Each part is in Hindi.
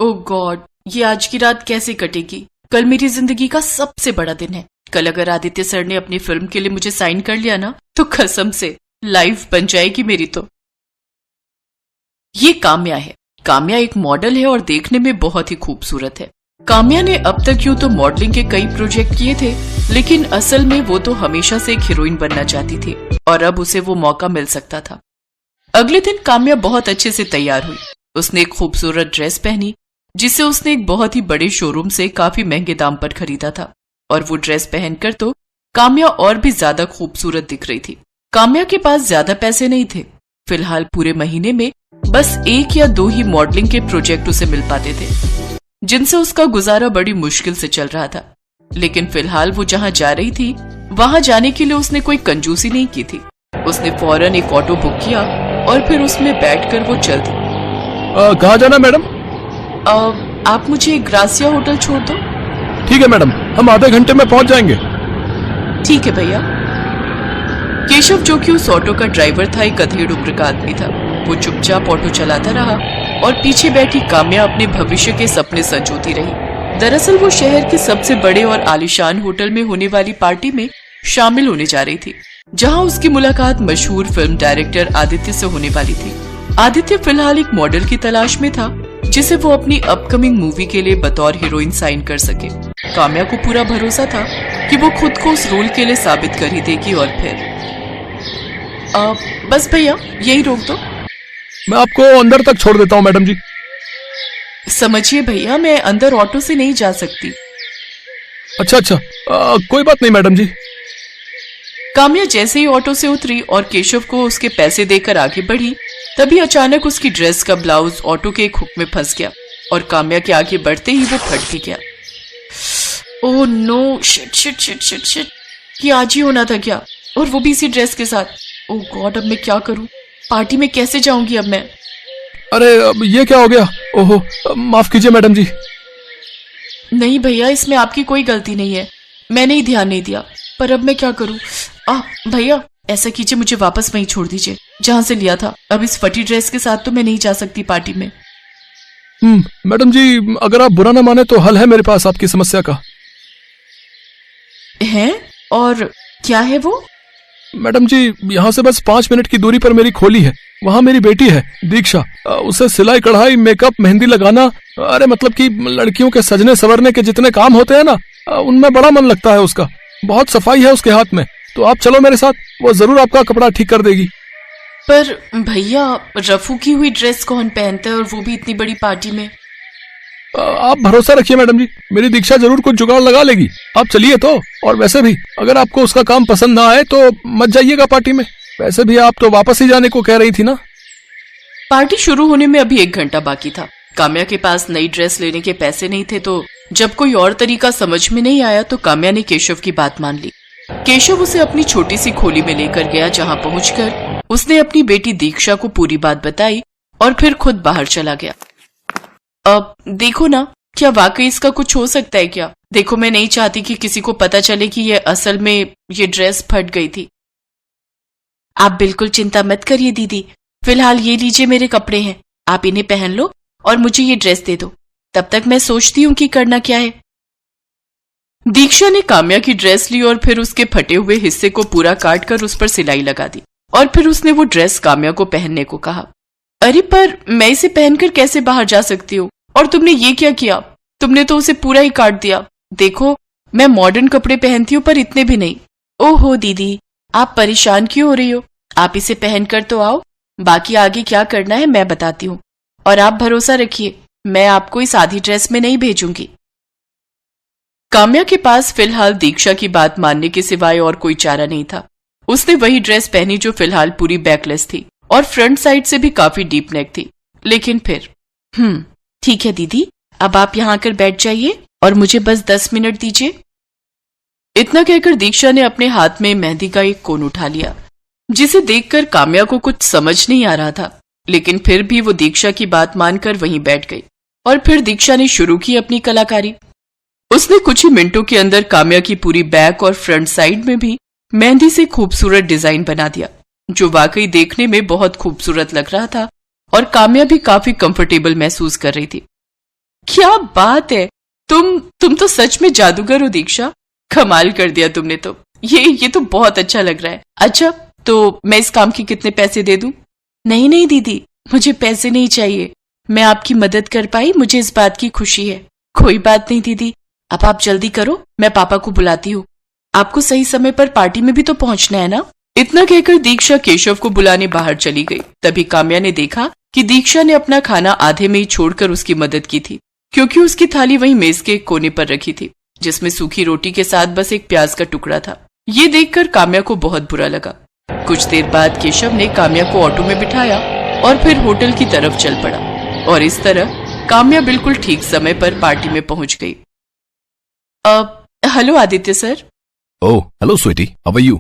ओह गॉड, ये आज की रात कैसे कटेगी? कल मेरी जिंदगी का सबसे बड़ा दिन है। कल अगर आदित्य सर ने अपनी फिल्म के लिए मुझे साइन कर लिया ना, तो कसम से लाइफ बन जाएगी मेरी तो। ये काम्या है। काम्या एक मॉडल है और देखने में बहुत ही खूबसूरत है। काम्या ने अब तक यूं तो मॉडलिंग के कई प्रोजेक्ट किए थे, लेकिन असल में वो तो हमेशा से एक हीरोइन बनना चाहती थी और अब उसे वो मौका मिल सकता था। अगले दिन काम्या बहुत अच्छे से तैयार हुई। उसने एक खूबसूरत ड्रेस पहनी जिसे उसने एक बहुत ही बड़े शोरूम से काफी महंगे दाम पर खरीदा था, और वो ड्रेस पहनकर तो काम्या और भी ज्यादा खूबसूरत दिख रही थी। काम्या के पास ज्यादा पैसे नहीं थे। फिलहाल पूरे महीने में बस 1 या 2 ही मॉडलिंग के प्रोजेक्ट उसे मिल पाते थे, जिनसे उसका गुजारा बड़ी मुश्किल से चल रहा था। लेकिन फिलहाल वो जहाँ जा रही थी वहां जाने के लिए उसने कोई कंजूसी नहीं की थी। उसने फौरन एक ऑटो बुक किया और फिर उसमें बैठकर वो चल दी। कहाँ जाना मैडम? आप मुझे ग्रासिया होटल छोड़ दो। ठीक है मैडम, हम आधे घंटे में पहुंच जाएंगे। ठीक है भैया। केशव, जो कि उस ऑटो का ड्राइवर था, एक अधेड़ उम्र का आदमी था। वो चुपचाप ऑटो चलाता रहा और पीछे बैठी काम्या अपने भविष्य के सपने संजोती रही। दरअसल वो शहर के सबसे बड़े और आलीशान होटल में होने वाली पार्टी में शामिल होने जा रही थी, जहां उसकी मुलाकात मशहूर फिल्म डायरेक्टर आदित्य से होने वाली थी। आदित्य फिलहाल एक मॉडल की तलाश में था जिसे वो अपनी अपकमिंग मूवी के लिए बतौर हीरोइन साइन कर सके। काम्या को पूरा भरोसा था कि वो खुद को उस रोल के लिए साबित कर ही देगी। और फिर बस भैया, यही रोक दो। मैं आपको अंदर तक छोड़ देता हूँ मैडम जी। समझिए भैया, मैं अंदर ऑटो से नहीं जा सकती। अच्छा, कोई बात नहीं मैडम जी। काम्या जैसे ही ऑटो से उतरी और केशव को उसके पैसे देकर आगे बढ़ी, तभी अचानक उसकी ड्रेस का ब्लाउज ऑटो के एक हुक में फंस गया और काम्या के आगे बढ़ते ही वो फट भी गया। Oh no, shit shit shit shit shit, ये आज ही होना था क्या? और वो भी इसी ड्रेस के साथ। ओह गॉड, अब मैं क्या करूं? पार्टी में कैसे जाऊंगी अब मैं? अरे अब ये क्या हो गया? ओहो, माफ कीजिए मैडम जी। नहीं भैया, इसमें आपकी कोई गलती नहीं है, मैंने ही ध्यान नहीं दिया। पर अब मैं क्या करूं? भैया ऐसा कीजिए, मुझे वापस वहीं छोड़ दीजिए जहां से लिया था। अब इस फटी ड्रेस के साथ तो मैं नहीं जा सकती पार्टी में। मैडम जी, अगर आप बुरा ना माने तो हल है मेरे पास आपकी समस्या का। है? और क्या है वो? मैडम जी, यहाँ से बस 5 मिनट की दूरी पर मेरी खोली है। वहाँ मेरी बेटी है दीक्षा। उसे सिलाई कढ़ाई, मेकअप, मेहंदी लगाना, अरे मतलब कि लड़कियों के सजने संवरने के जितने काम होते हैं ना, उनमें बड़ा मन लगता है उसका। बहुत सफाई है उसके हाथ में। तो आप चलो मेरे साथ, वो जरूर आपका कपड़ा ठीक कर देगी। पर भैया, रफू की हुई ड्रेस कौन पहनता है, और वो भी इतनी बड़ी पार्टी में? आप भरोसा रखिए मैडम जी, मेरी दीक्षा जरूर कुछ जुगाड़ लगा लेगी। आप चलिए तो। और वैसे भी अगर आपको उसका काम पसंद ना आए तो मत जाइएगा पार्टी में। वैसे भी आप तो वापस ही जाने को कह रही थी ना। पार्टी शुरू होने में अभी 1 घंटा बाकी था। काम्या के पास नई ड्रेस लेने के पैसे नहीं थे, तो जब कोई और तरीका समझ में नहीं आया तो काम्या ने केशव की बात मान ली। केशव उसे अपनी छोटी सी खोली में लेकर गया, जहां पहुंचकर उसने अपनी बेटी दीक्षा को पूरी बात बताई और फिर खुद बाहर चला गया। अब देखो ना, क्या वाकई इसका कुछ हो सकता है क्या? देखो, मैं नहीं चाहती कि किसी को पता चले कि ये असल में ये ड्रेस फट गई थी। आप बिल्कुल चिंता मत करिए दीदी, फिलहाल ये लीजिए मेरे कपड़े हैं, आप इन्हें पहन लो और मुझे ये ड्रेस दे दो। तब तक मैं सोचती हूँ कि करना क्या है। दीक्षा ने काम्या की ड्रेस ली और फिर उसके फटे हुए हिस्से को पूरा काट कर उस पर सिलाई लगा दी, और फिर उसने वो ड्रेस काम्या को पहनने को कहा। अरे पर मैं इसे पहनकर कैसे बाहर जा सकती हूँ? और तुमने ये क्या किया? तुमने तो उसे पूरा ही काट दिया। देखो, मैं मॉडर्न कपड़े पहनती हूँ पर इतने भी नहीं। ओहो दीदी, आप परेशान क्यों हो रही हो? आप इसे पहनकर तो आओ, बाकी आगे क्या करना है मैं बताती हूँ। और आप भरोसा रखिए, मैं आपको इस आधी ड्रेस में नहीं भेजूंगी। काम्या के पास फिलहाल दीक्षा की बात मानने के सिवाय और कोई चारा नहीं था। उसने वही ड्रेस पहनी जो फिलहाल पूरी बैकलेस थी और फ्रंट साइड से भी काफी डीप नेक थी। लेकिन फिर ठीक है दीदी, अब आप यहाँ आकर बैठ जाइए और मुझे बस 10 मिनट दीजिए। इतना कहकर दीक्षा ने अपने हाथ में मेहंदी का एक कोन उठा लिया, जिसे देखकर काम्या को कुछ समझ नहीं आ रहा था। लेकिन फिर भी वो दीक्षा की बात मानकर वहीं बैठ गई और फिर दीक्षा ने शुरू की अपनी कलाकारी। उसने कुछ ही मिनटों के अंदर काम्या की पूरी बैक और फ्रंट साइड में भी मेहंदी से खूबसूरत डिजाइन बना दिया, जो वाकई देखने में बहुत खूबसूरत लग रहा था और काम्या भी काफी कंफर्टेबल महसूस कर रही थी। क्या बात है, तुम तो सच में जादूगर हो दीक्षा। कमाल कर दिया तुमने तो। ये तो बहुत अच्छा लग रहा है। अच्छा, तो मैं इस काम के कितने पैसे दे दूं? नहीं नहीं दीदी, मुझे पैसे नहीं चाहिए। मैं आपकी मदद कर पाई, मुझे इस बात की खुशी है। कोई बात नहीं दीदी, अब आप जल्दी करो, मैं पापा को बुलाती हूँ। आपको सही समय पर पार्टी में भी तो पहुंचना है ना। इतना कहकर दीक्षा केशव को बुलाने बाहर चली गई। तभी काम्या ने देखा कि दीक्षा ने अपना खाना आधे में ही छोड़कर उसकी मदद की थी, क्योंकि उसकी थाली वहीं मेज के कोने पर रखी थी, जिसमें सूखी रोटी के साथ बस एक प्याज का टुकड़ा था। ये देखकर काम्या को बहुत बुरा लगा। कुछ देर बाद केशव ने काम्या को ऑटो में बिठाया और फिर होटल की तरफ चल पड़ा, और इस तरह काम्या बिल्कुल ठीक समय पर पार्टी में पहुंच गई। Hello Aditya sir. Oh hello sweetie, how are you?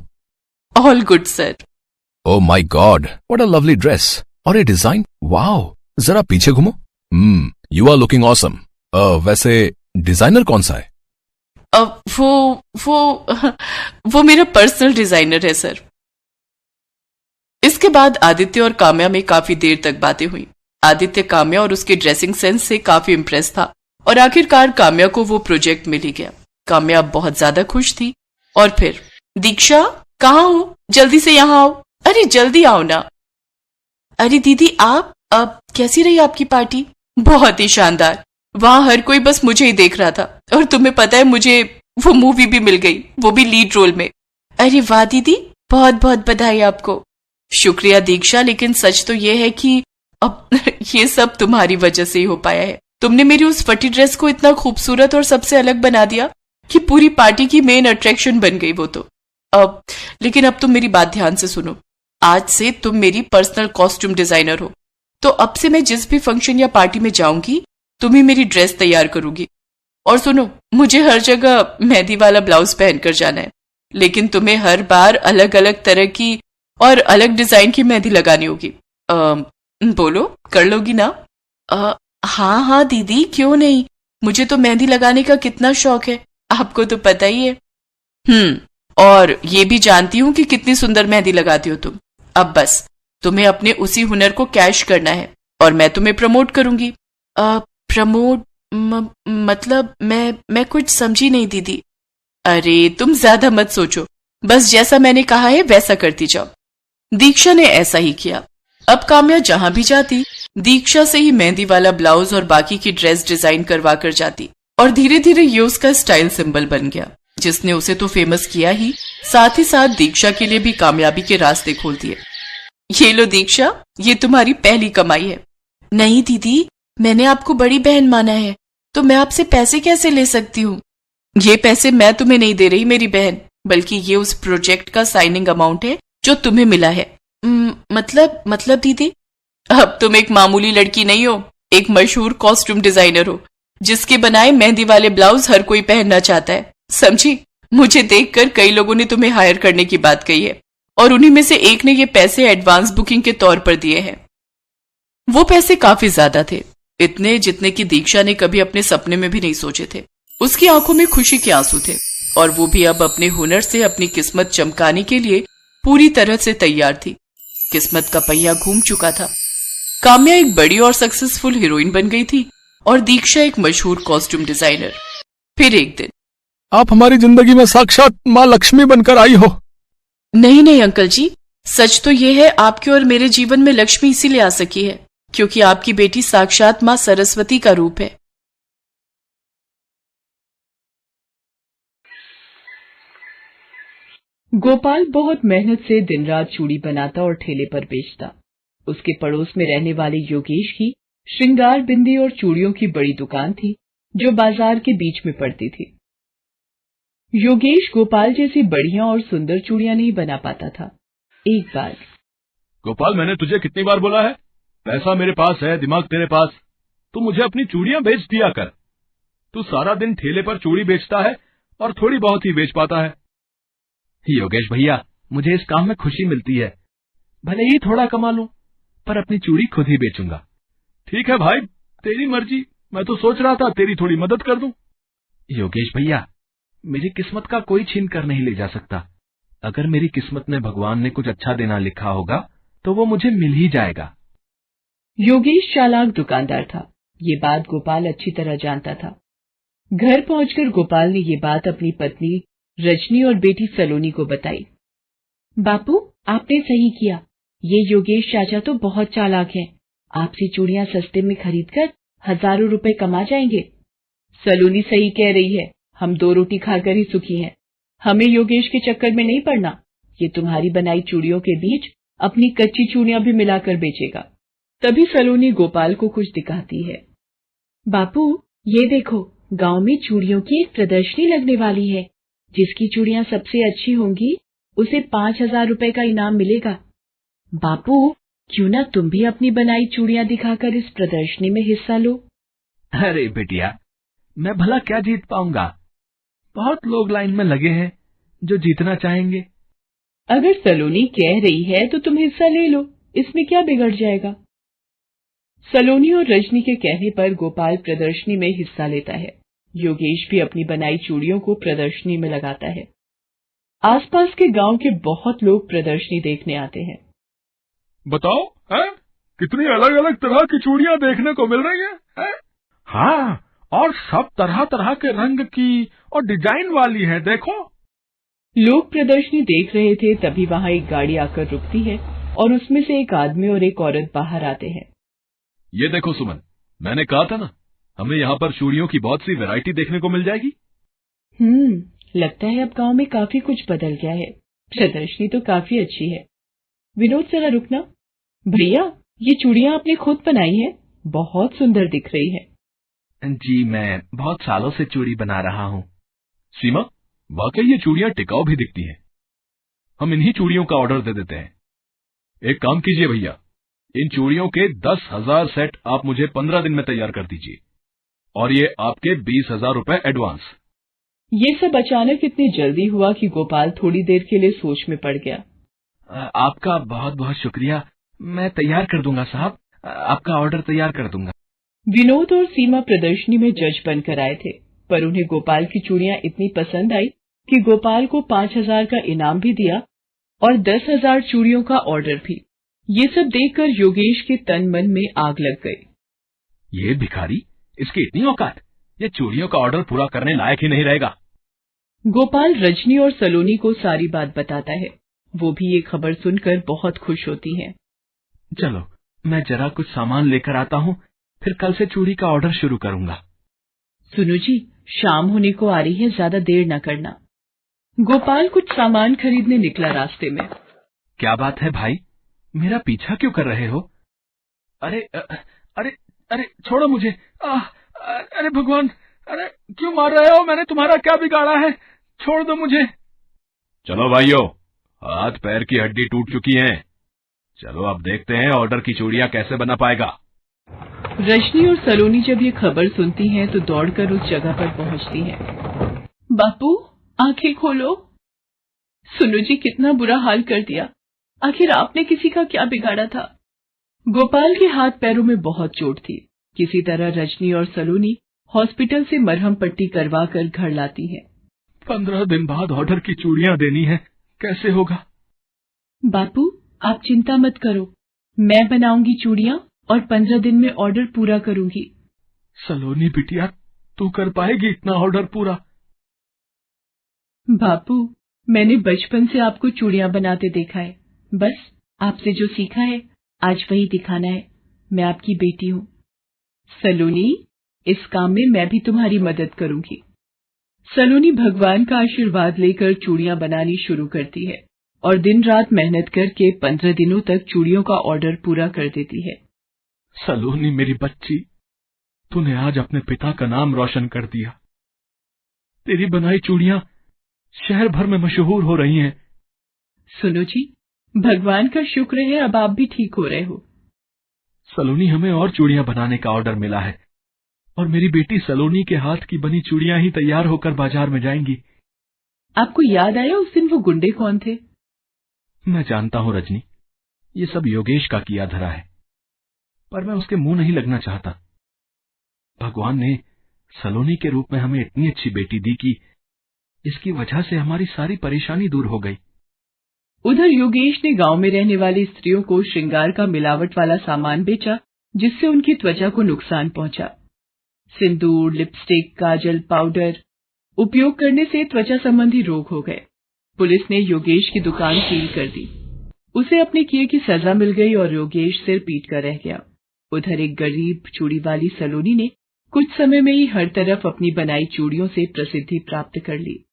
All good sir. Oh my God, what a lovely dress और ये डिजाइन, वाओ। जरा पीछे घूमो। You are looking awesome. वैसे डिजाइनर कौन सा है? वो मेरा पर्सनल डिजाइनर है सर। इसके बाद आदित्य और काम्या में काफी देर तक बातें हुई। आदित्य काम्या और उसके ड्रेसिंग सेंस से काफी इम्प्रेस था, और आखिरकार काम्या को वो प्रोजेक्ट मिल ही गया। काम्या अब बहुत ज्यादा खुश थी। और फिर, दीक्षा कहाँ हो? जल्दी से यहाँ आओ। अरे जल्दी आओ ना। अरे दीदी आप, अब कैसी रही आपकी पार्टी? बहुत ही शानदार। वहां हर कोई बस मुझे ही देख रहा था, और तुम्हें पता है मुझे वो मूवी भी मिल गई, वो भी लीड रोल में। अरे वाह दीदी, बहुत बहुत बधाई आपको। शुक्रिया दीक्षा, लेकिन सच तो ये है कि अब ये सब तुम्हारी वजह से ही हो पाया है। तुमने मेरी उस फटी ड्रेस को इतना खूबसूरत और सबसे अलग बना दिया कि पूरी पार्टी की मेन अट्रैक्शन बन गई वो तो। लेकिन अब तुम मेरी बात ध्यान से सुनो। आज से तुम मेरी पर्सनल कॉस्ट्यूम डिजाइनर हो, तो अब से मैं जिस भी फंक्शन या पार्टी में जाऊंगी, तुम ही मेरी ड्रेस तैयार करोगी। और सुनो, मुझे हर जगह मेहंदी वाला ब्लाउज पहनकर जाना है, लेकिन तुम्हें हर बार अलग अलग तरह की और अलग डिजाइन की मेहंदी लगानी होगी। बोलो, कर लोगी ना? हाँ हाँ दीदी, क्यों नहीं। मुझे तो मेहंदी लगाने का कितना शौक है, आपको तो पता ही है। और ये भी जानती हूँ कि कितनी सुंदर मेहंदी लगाती हो तुम। अब बस तुम्हें अपने उसी हुनर को कैश करना है, और मैं तुम्हें प्रमोट करूंगी। प्रमोट मतलब मैं कुछ समझी नहीं दीदी। अरे तुम ज्यादा मत सोचो, बस जैसा मैंने कहा है वैसा करती जाओ। दीक्षा ने ऐसा ही किया। अब काम्या जहां भी जाती, दीक्षा से ही मेहंदी वाला ब्लाउज और बाकी की ड्रेस डिजाइन करवा कर जाती, और धीरे धीरे ये उसका स्टाइल सिंबल बन गया, जिसने उसे तो फेमस किया ही, साथ ही साथ दीक्षा के लिए भी कामयाबी के रास्ते खोल दिए। ये लो दीक्षा, ये तुम्हारी पहली कमाई है। नहीं दीदी, मैंने आपको बड़ी बहन माना है, तो मैं आपसे पैसे कैसे ले सकती हूँ? ये पैसे मैं तुम्हें नहीं दे रही मेरी बहन, बल्कि ये उस प्रोजेक्ट का साइनिंग अमाउंट है जो तुम्हें मिला है। मतलब दीदी, अब तुम एक मामूली लड़की नहीं हो, एक मशहूर कॉस्ट्यूम डिजाइनर हो, जिसके बनाए मेहंदी वाले ब्लाउज हर कोई पहनना चाहता है, समझी? मुझे देखकर कई लोगों ने तुम्हें हायर करने की बात कही है, और उन्हीं में से एक ने ये पैसे एडवांस बुकिंग के तौर पर दिए हैं। वो पैसे काफी ज्यादा थे, इतने जितने की दीक्षा ने कभी अपने सपने में भी नहीं सोचे थे। उसकी आंखों में खुशी के आंसू थे, और वो भी अब अपने हुनर से अपनी किस्मत चमकाने के लिए पूरी तरह से तैयार थी। किस्मत का पहिया घूम चुका था। काम्या एक बड़ी और सक्सेसफुल हीरोइन बन गई थी, और दीक्षा एक मशहूर कॉस्ट्यूम डिजाइनर। फिर एक दिन, आप हमारी जिंदगी में साक्षात माँ लक्ष्मी बनकर आई हो। नहीं अंकल जी, सच तो ये है, आपके और मेरे जीवन में लक्ष्मी इसीलिए आ सकी है क्योंकि आपकी बेटी साक्षात माँ सरस्वती का रूप है। गोपाल बहुत मेहनत से दिन रात चूड़ी बनाता और ठेले पर बेचता। उसके पड़ोस में रहने वाले योगेश की श्रृंगार बिंदी और चूड़ियों की बड़ी दुकान थी, जो बाजार के बीच में पड़ती थी। योगेश गोपाल जैसी बढ़िया और सुंदर चूड़ियां नहीं बना पाता था। एक बार, गोपाल, मैंने तुझे कितनी बार बोला है, पैसा मेरे पास है, दिमाग तेरे पास, तू मुझे अपनी चूड़ियां बेच दिया कर। तू सारा दिन ठेले पर चूड़ी बेचता है और थोड़ी बहुत ही बेच पाता है। योगेश भैया, मुझे इस काम में खुशी मिलती है, भले ही थोड़ा कमा लूं, पर अपनी चूड़ी खुद ही बेचूंगा। ठीक है भाई, तेरी मर्जी। मैं तो सोच रहा था तेरी थोड़ी मदद कर दूं। योगेश भैया, मेरी किस्मत का कोई छीन कर नहीं ले जा सकता। अगर मेरी किस्मत में भगवान ने कुछ अच्छा देना लिखा होगा, तो वो मुझे मिल ही जाएगा। योगेश चालाक दुकानदार था, ये बात गोपाल अच्छी तरह जानता था। घर पहुंचकर गोपाल ने ये बात अपनी पत्नी रजनी और बेटी सलोनी को बताई। बापू, आपने सही किया। ये योगेश चाचा तो बहुत चालाक हैं। आपसे चूड़ियां सस्ते में खरीदकर हजारों रुपए कमा जाएंगे। सलोनी सही कह रही है, हम 2 रोटी खाकर ही सुखी हैं। हमें योगेश के चक्कर में नहीं पड़ना। ये तुम्हारी बनाई चूड़ियों के बीच अपनी कच्ची चूड़ियां भी मिलाकर बेचेगा। तभी सलोनी गोपाल को कुछ दिखाती है। बापू, ये देखो, गांव में चूड़ियों की एक प्रदर्शनी लगने वाली है। जिसकी चूड़ियां सबसे अच्छी होंगी उसे 5,000 रुपए का इनाम मिलेगा। बापू, क्यों ना तुम भी अपनी बनाई चूड़ियां दिखाकर इस प्रदर्शनी में हिस्सा लो। अरे बेटिया, मैं भला क्या जीत पाऊंगा? बहुत लोग लाइन में लगे हैं जो जीतना चाहेंगे। अगर सलोनी कह रही है तो तुम हिस्सा ले लो, इसमें क्या बिगड़ जाएगा। सलोनी और रजनी के कहने पर गोपाल प्रदर्शनी में हिस्सा लेता है। योगेश भी अपनी बनाई चूड़ियों को प्रदर्शनी में लगाता है। आसपास के गांव के बहुत लोग प्रदर्शनी देखने आते हैं। बताओ, है कितनी अलग अलग तरह की चूड़ियां देखने को मिल रही है? हाँ, और सब तरह तरह के रंग की और डिजाइन वाली है, देखो। लोग प्रदर्शनी देख रहे थे, तभी वहां एक गाड़ी आकर रुकती है और उसमें से एक आदमी और एक औरत बाहर आते हैं। ये देखो सुमन, मैंने कहा था ना, हमें यहाँ पर चूड़ियों की बहुत सी वैरायटी देखने को मिल जाएगी। लगता है अब गांव में काफी कुछ बदल गया है। प्रदर्शनी तो काफी अच्छी है। विनोद, जरा रुकना। भैया, ये चूड़ियां आपने खुद बनाई है, बहुत सुंदर दिख रही है। जी, मैं बहुत सालों से चूड़ी बना रहा हूँ। सीमा, वाकई ये चूड़ियां टिकाऊ भी दिखती हैं। हम इन्हीं चूड़ियों का ऑर्डर दे देते हैं। एक काम कीजिए भैया, इन चूड़ियों के 10,000 सेट आप मुझे 15 दिन में तैयार कर दीजिए, और ये आपके 20,000 रुपए एडवांस। ये सब अचानक इतनी जल्दी हुआ कि गोपाल थोड़ी देर के लिए सोच में पड़ गया। आपका बहुत बहुत शुक्रिया। मैं तैयार कर दूंगा साहब, आपका ऑर्डर तैयार कर दूंगा। विनोद और सीमा प्रदर्शनी में जज बनकर आए थे, पर उन्हें गोपाल की चूड़ियां इतनी पसंद आई कि गोपाल को 5,000 का इनाम भी दिया और 10,000 चूड़ियों का ऑर्डर भी। ये सब देखकर योगेश के तन मन में आग लग गई। ये भिखारी, इसकी इतनी औकात, ये चूड़ियों का ऑर्डर पूरा करने लायक ही नहीं रहेगा। गोपाल रजनी और सलोनी को सारी बात बताता है। वो भी ये खबर सुनकर बहुत खुश होती हैं। चलो, मैं जरा कुछ सामान लेकर आता हूँ, फिर कल से चूड़ी का ऑर्डर शुरू करूंगा। सुनो जी, शाम होने को आ रही है, ज्यादा देर न करना। गोपाल कुछ सामान खरीदने निकला रास्ते में। क्या बात है भाई, मेरा पीछा क्यों कर रहे हो? अरे अरे अरे छोड़ो मुझे। अरे भगवान, अरे क्यों मार रहे हो? मैंने तुम्हारा क्या बिगाड़ा है? छोड़ दो मुझे। चलो भाइयों, हाथ पैर की हड्डी टूट चुकी है। चलो अब देखते हैं ऑर्डर की चूड़ियां कैसे बना पाएगा। रजनी और सलोनी जब ये खबर सुनती हैं तो दौड़कर उस जगह पर पहुंचती हैं। बापू, आंखें खोलो। सुनो जी, कितना बुरा हाल कर दिया। आखिर आपने किसी का क्या बिगाड़ा था? गोपाल के हाथ पैरों में बहुत चोट थी। किसी तरह रजनी और सलोनी हॉस्पिटल से मरहम पट्टी करवा कर घर लाती हैं। 15 दिन बाद ऑर्डर की चूड़ियां देनी है, कैसे होगा? बापू, आप चिंता मत करो, मैं बनाऊंगी चूड़ियां और 15 दिन में ऑर्डर पूरा करूंगी। सलोनी बिटिया, तू कर पाएगी इतना ऑर्डर पूरा? बापू, मैंने बचपन से आपको चूड़ियां बनाते देखा है, बस आपसे जो सीखा है आज वही दिखाना है। मैं आपकी बेटी हूँ। सलोनी, इस काम में मैं भी तुम्हारी मदद करूंगी। सलोनी भगवान का आशीर्वाद लेकर चूड़ियां बनानी शुरू करती है और दिन रात मेहनत करके 15 दिनों तक चूड़ियों का ऑर्डर पूरा कर देती है। सलोनी मेरी बच्ची, तूने आज अपने पिता का नाम रोशन कर दिया। तेरी बनाई चूड़ियां शहर भर में मशहूर हो रही हैं। सुनो जी, भगवान का शुक्र है अब आप भी ठीक हो रहे हो। सलोनी, हमें और चूड़ियां बनाने का ऑर्डर मिला है और मेरी बेटी सलोनी के हाथ की बनी चूड़ियां ही तैयार होकर बाजार में जाएंगी। आपको याद आया उस दिन वो गुंडे कौन थे? मैं जानता हूँ रजनी, ये सब योगेश का किया धरा है, पर मैं उसके मुंह नहीं लगना चाहता। भगवान ने सलोनी के रूप में हमें इतनी अच्छी बेटी दी कि इसकी वजह से हमारी सारी परेशानी दूर हो गई। उधर योगेश ने गांव में रहने वाली स्त्रियों को श्रृंगार का मिलावट वाला सामान बेचा जिससे उनकी त्वचा को नुकसान पहुंचा। सिंदूर, लिपस्टिक, काजल, पाउडर उपयोग करने से त्वचा संबंधी रोग हो गए। पुलिस ने योगेश की दुकान सील कर दी। उसे अपने किए की सजा मिल गई और योगेश सिर पीट कर रह गया। उधर एक गरीब चूड़ी वाली सलोनी ने कुछ समय में ही हर तरफ अपनी बनाई चूड़ियों से प्रसिद्धि प्राप्त कर ली।